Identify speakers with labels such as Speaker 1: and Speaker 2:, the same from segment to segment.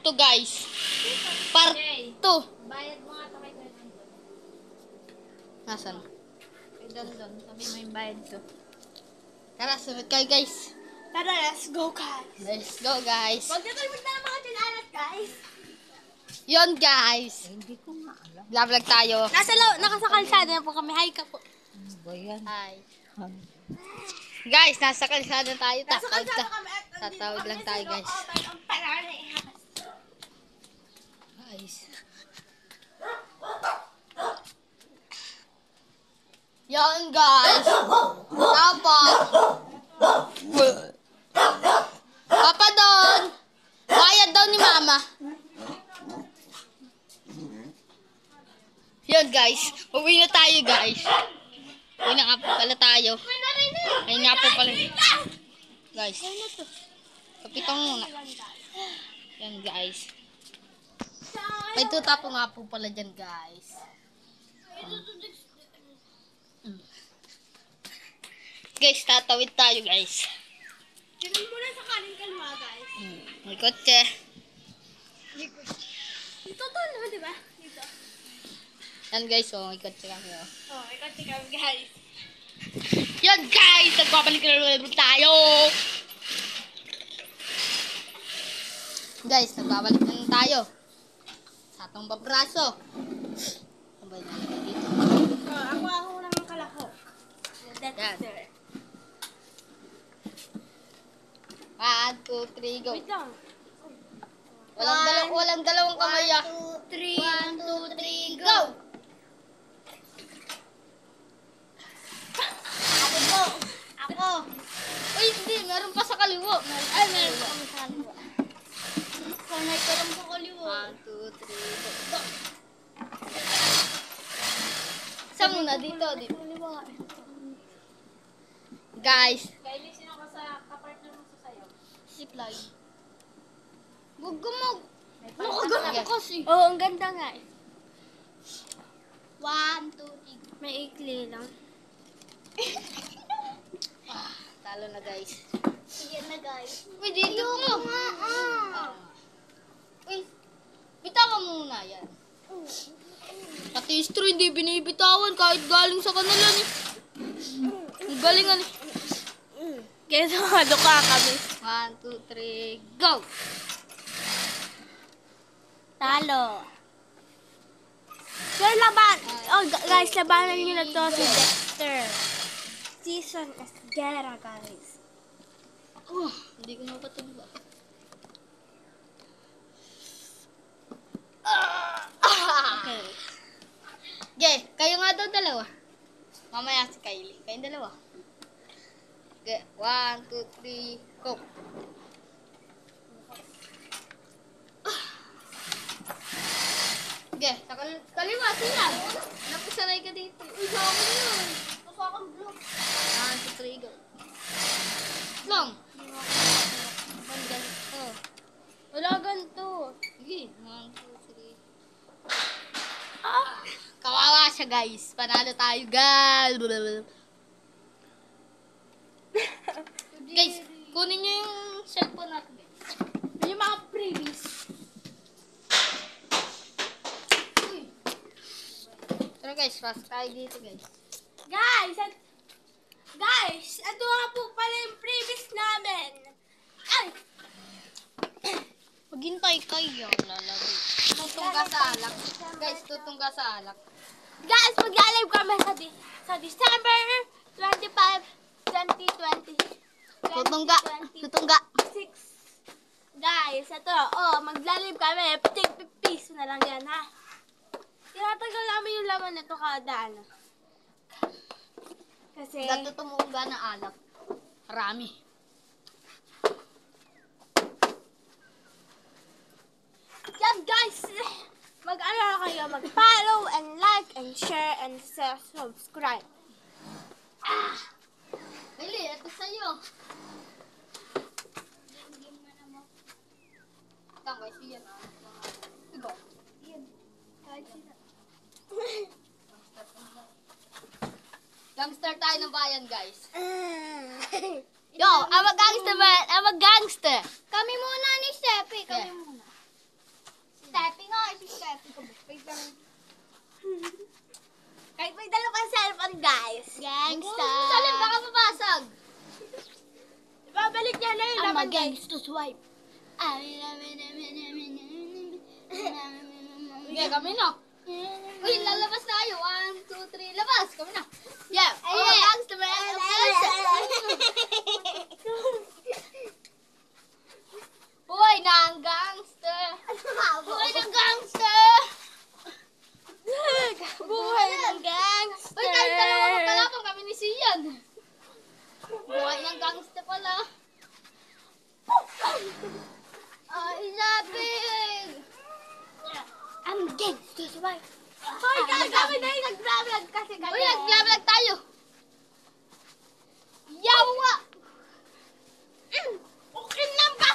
Speaker 1: To guys, part 2.
Speaker 2: Bayad mo nga ito kay Kuya.
Speaker 1: Nasaan?
Speaker 2: Kay Dondon, sabi mo yung bayad ko.
Speaker 1: Tara, sunod kayo guys.
Speaker 2: Tara, let's go guys.
Speaker 1: Let's go guys.
Speaker 2: Huwag na tayo ng mga tinalat guys.
Speaker 1: Yon guys.
Speaker 2: Hindi ko nga alam.
Speaker 1: Vlog tayo.
Speaker 2: Nasa kalsada na po kami. Hi ka po.
Speaker 3: Ano ba yan?
Speaker 1: Hi. Guys, nasa kalsada tayo.
Speaker 2: Nasa kalsada kami.
Speaker 1: Tatawid lang tayo guys.
Speaker 2: Ang parari.
Speaker 1: Guys. Yan guys. Papa Don. Bayad daw ni Mama. Yan guys. Uwi na tayo guys. Uwi na nga po pala tayo. Ayun nga po pala. Guys. Kapitan muna. Yan guys. May tutapo nga po pala dyan guys. Guys, tatawid tayo guys.
Speaker 2: Ganun muna sa kanin kalma guys.
Speaker 1: May kotse.
Speaker 2: Dito to naman diba? Dito.
Speaker 1: Yan guys, oh, may kotse kami oh.
Speaker 2: Oh, ikaw kami guys.
Speaker 1: Yan guys, nagbabalik na naman tayo. Guys, nagbabalik na tayo. Sa atong babraso. Sabay na dito.
Speaker 2: Ako lang ang kalako.
Speaker 1: Yan. 1, 2, 3, go.
Speaker 2: Wait lang.
Speaker 1: Walang dalawang kamay ah.
Speaker 2: 1, 2, 3, go! Ako!
Speaker 1: Uy, hindi. Meron pa sa kaliwa.
Speaker 2: Ay, meron pa kami sa kaliwa. Sanay ko lang sa kaliwa.
Speaker 1: 1, 2, 3, go. Saan muna? Dito.
Speaker 2: Kaliwa.
Speaker 1: Guys.
Speaker 2: Kylie, sino ka sa kapartner mo sa sayo?
Speaker 1: Zipline. Gugumog.
Speaker 2: Nakagano
Speaker 1: kasi.
Speaker 2: Oo, ang ganda nga eh. 1, 2, 3. May ikli lang.
Speaker 1: Talo na guys.
Speaker 2: Sige na guys.
Speaker 1: Uy, dito mo. Uy, bitawan mo muna yan. Pati straw hindi binibitawan kahit galing sa kanila ni. Ang galingan eh.
Speaker 2: Kaya sumado ka kami.
Speaker 1: 1, 2, 3, go!
Speaker 2: Talo. Pero laban. Oh, guys, labanan nyo na to si Dexter. Season Esguerra, guys.
Speaker 1: Hindi ko mapatulog. Okay. Okay, kayo nga daw dalawa. Mamaya si Kylie. Kayong dalawa. Okay, 1, 2, 3, go! Okay, sa kaliwa sila. Napasanay ka dito. Uy, sa akin yun.
Speaker 2: Gusto akong blue.
Speaker 1: 1, 2, 3, go. Long. Ganito.
Speaker 2: Wala ganito.
Speaker 1: Sige, 1, 2, 3.
Speaker 2: Ah!
Speaker 1: Kawawa siya guys. Panalo tayo guys. Guys, kunin niyo yung cellphone natin guys.
Speaker 2: Yung mga previous.
Speaker 1: Uy. Pero guys, fast tayo dito guys.
Speaker 2: Guys, ito nga po pala yung previous namin. Ay!
Speaker 1: Maghintay kayo. Lalagay. Tutungga sa alak. Guys, tutungga sa alak.
Speaker 2: Guys, mag-live kami sa December 25, 2020.
Speaker 1: Tutungga. Tutungga.
Speaker 2: 6. Guys, ito, mag-live kami. 50 piso na lang yan, ha? Tinatagal namin yung laman nito kada ano. Kasi,
Speaker 1: Gato tumuga na alak. Marami.
Speaker 2: yan guys, mag-ano na kayo, mag-follow and like and share and subscribe.
Speaker 1: Bili, ito sa'yo. Ito guys, yan ah. Diba? Gangster tayo ng bayan guys. Yo, I'm a gangster man. I'm a gangster.
Speaker 2: Kami muna ni Sepi, kami
Speaker 1: Yeah.
Speaker 2: muna. Kahit may dala pang cellphone, guys. Gangsta.
Speaker 1: Salim, baka mabasag.
Speaker 2: Babalik niya na yung laman, guys.
Speaker 1: swipe. Sige, kami na. Uy, lalabas tayo. 1, 2, 3, labas. Kami na. Yeah.
Speaker 2: Gangsta.
Speaker 1: Buhay ng gangster. Buhay ng gangster.
Speaker 2: Buhay ng gangster.
Speaker 1: Uy, kahit dalawa magkalapang kami ni Sian. Buhay ng gangster pala. Ay, lapig.
Speaker 2: I'm gangsta, survive. Hoy, guys, kami na yung nag-vlog kasi kami.
Speaker 1: Uy, nag-vlog tayo. Yawa.
Speaker 2: Okay lang ba?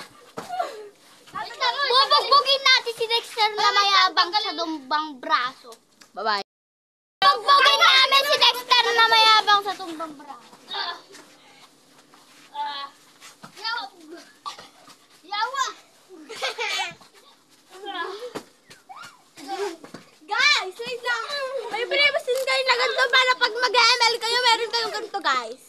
Speaker 1: Bubugbugin natin si Dexter na mayabang sa tumbang braso. Bye-bye. Bubugbugin namin si Dexter na mayabang sa tumbang braso. Yawa.
Speaker 2: Guys, wait lang. May pinipasin kayo na ganito para pag mag-ML kayo, meron kayong ganito, guys.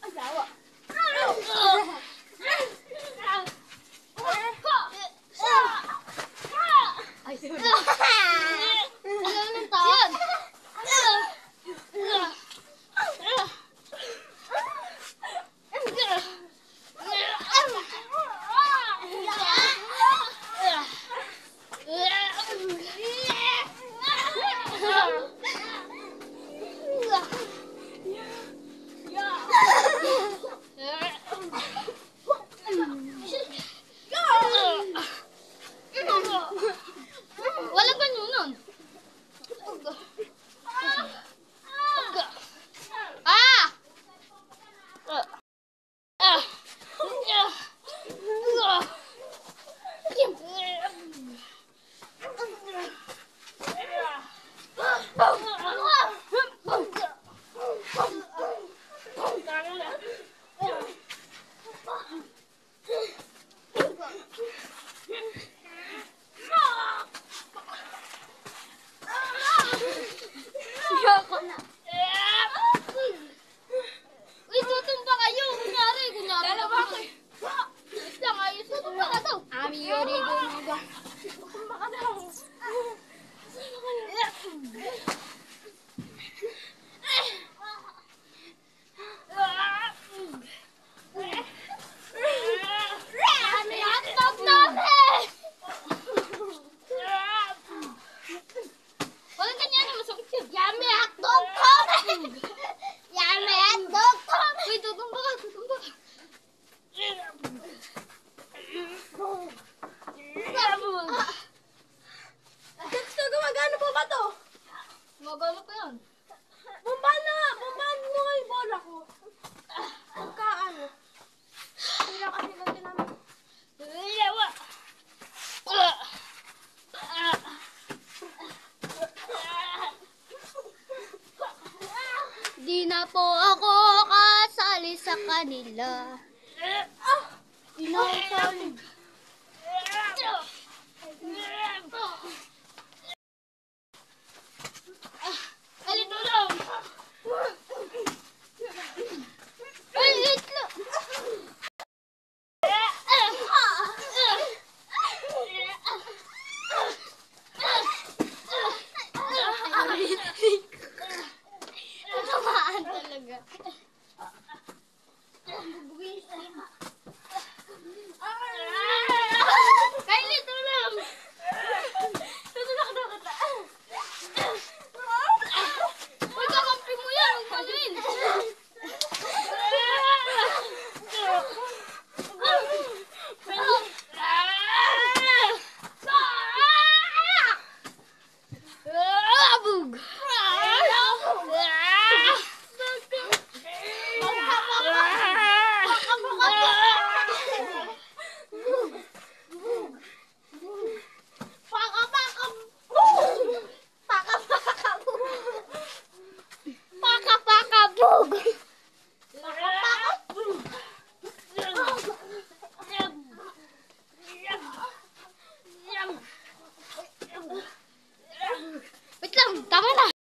Speaker 2: Asawa.
Speaker 1: Ay, ano nang taon? Wala ba nyo nun? Ah! Uy, tutumba kayo. Kunyari.
Speaker 2: Dalawa ko eh.
Speaker 1: Wait lang, ayos tutumba ka daw.
Speaker 2: Ami yori gumaga. Baka daw.
Speaker 1: Ami, hotdog namin! Walang ganyan na masakit yun. Yummy hotdog namin! Yummy hotdog namin! Uy, tutumba ka, tutumba ka.
Speaker 2: Dexter, gumagano po ba to?
Speaker 1: Magano pa yan?
Speaker 2: Bumban mo nga yung bola ko. Pagkaano? Hindi kasi ganti namin.
Speaker 1: Yawa! Di na po ako kasali sa kanila. Di na ako kasali. Alito lang! Ay, wait lang! Tamaan talaga. Kylie, tulong!
Speaker 2: akin na.